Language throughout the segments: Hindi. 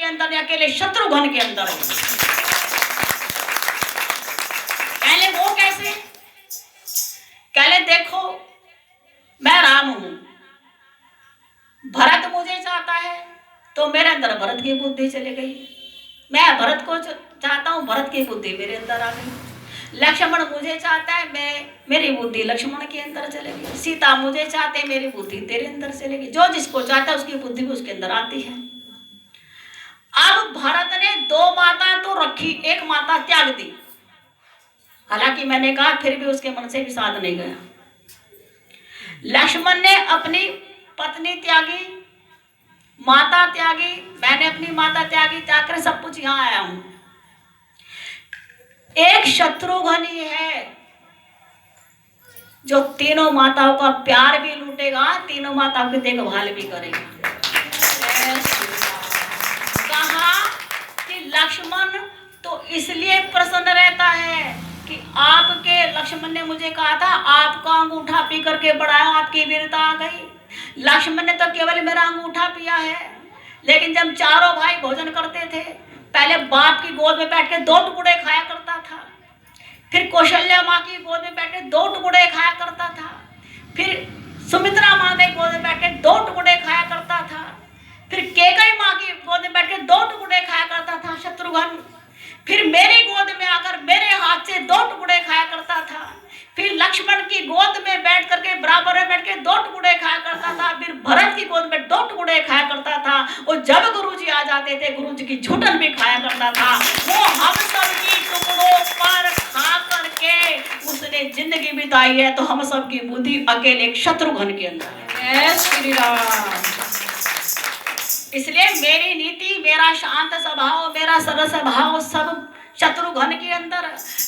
के अंदर, अकेले शत्रुघ्न के अंदर है। कहले वो कैसे? कहले देखो मैं राम हूं, भरत मुझे चाहता है तो मेरे अंदर भरत की बुद्धि चली गई, मैं भरत को चाहता हूं, भरत की बुद्धि मेरे अंदर आ गई। लक्ष्मण मुझे चाहता है, मेरी बुद्धि लक्ष्मण के अंदर चलेगी। सीता मुझे चाहते हैं, मेरी बुद्धि तेरे अंदर चलेगी। जो जिसको चाहता है उसकी बुद्धि भी उसके अंदर आती है। अब भरत ने 2 माता तो रखी, एक माता त्याग दी। हालांकि मैंने कहा फिर भी उसके मन से विषाद नहीं गया। लक्ष्मण ने अपनी पत्नी त्यागी, माता त्यागी, मैंने अपनी माता त्यागी, त्याग सब कुछ यहां आया हूं। एक शत्रुघ्न ही है जो तीनों माताओं का प्यार भी लूटेगा, तीनों माताओं की देखभाल भी करेगा। कहा कि लक्ष्मण तो इसलिए प्रसन्न रहता है कि आपके, लक्ष्मण ने मुझे कहा था आपका अंगूठा पी करके बढ़ाया, आपकी वीरता आ गई। लक्ष्मण ने तो केवल मेरा अंगूठा पिया है, लेकिन जब चारों भाई भोजन करते थे, पहले बाप की गोद में बैठ के 2 टुकड़े खाया करता था, फिर कौशल्या माँ की गोद में बैठ के 2 टुकड़े खाया करता था, फिर सुमित्रा माँ की गोद में बैठ के 2 टुकड़े खाया करता था, फिर कैकेयी माँ की गोद में बैठ के 2 टुकड़े खाया करता था शत्रुघ्न, फिर मेरी गोद में आकर मेरे हाथ से 2 टुकड़े खाया करता था, फिर लक्ष्मण की गोद में बैठ करके बराबर में बैठ के 2 टुकड़े खाया करता था, फिर भरत की गोद में 2 टुकड़े खाया करता था। और जब गुरुजी आ जाते थे, गुरुजी की झूठन भी खाया करता था। वो हम सब की टुकड़ों पर खा करके उसने जिंदगी बिताई है, तो हम सब की बुद्धि अकेले एक शत्रुघ्न के अंदर है। श्री राम। इसलिए मेरी नीति, मेरा शांत स्वभाव, मेरा सरल स्वभाव सब शत्रुघ्न के अंदर,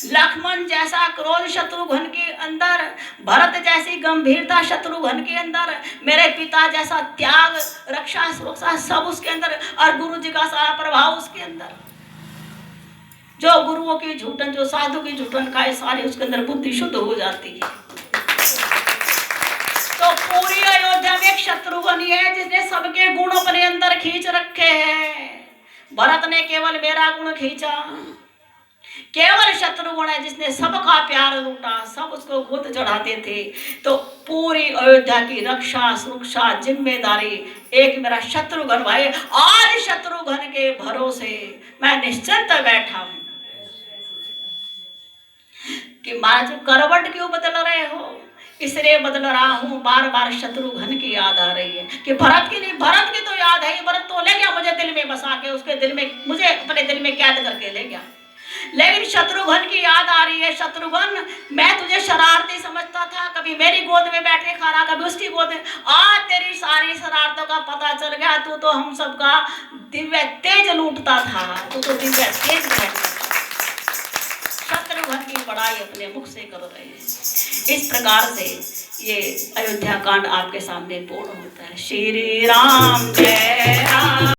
लक्ष्मण जैसा क्रोध शत्रुघ्न के अंदर, भरत जैसी गंभीरता शत्रुघ्न के अंदर, मेरे पिता जैसा त्याग, रक्षा, सुरक्षा सब उसके अंदर, और गुरु जी का सारा प्रभाव उसके अंदर। जो गुरुओं की झूठन, जो साधु की झूठन खाए, सारी उसके अंदर बुद्धि शुद्ध हो जाती है। तो पूरी अयोध्या में एक शत्रुघ्न ही है जिसने सबके गुण अपने अंदर खींच रखे हैं। भरत ने केवल मेरा गुण खींचा, केवल शत्रुघ्न है जिसने सबका प्यार लूटा, सब उसको खुद चढ़ाते थे। तो पूरी अयोध्या की रक्षा, सुरक्षा, जिम्मेदारी एक मेरा शत्रुघ्न भाई। आज शत्रुघ्न के भरोसे मैं निश्चिंत बैठा हूं कि महाराज करवट क्यों बदल रहे हो? इसलिए बदल रहा हूं, बार बार शत्रुघ्न की याद आ रही है कि भरत की नहीं, भरत की तो याद है, भरत तो ले गया मुझे दिल में बसा के, उसके दिल में, मुझे अपने दिल में कैद करके ले गया, लेकिन शत्रुघ्न की याद आ रही है। शत्रुघ्न, मैं तुझे शरारती समझता था, कभी मेरी गोद में बैठ के खा रहा, कभी उसकी गोद में, आज तेरी सारी शरारतों का पता चल गया। तू तो हम सबका दिव्य तेज लूटता था, तू तो दिव्य तेज है। शत्रुघ्न की बड़ाई अपने मुख से कर रहे हैं। इस प्रकार से ये अयोध्या कांड आपके सामने पूर्ण होता है। श्री राम जय राम।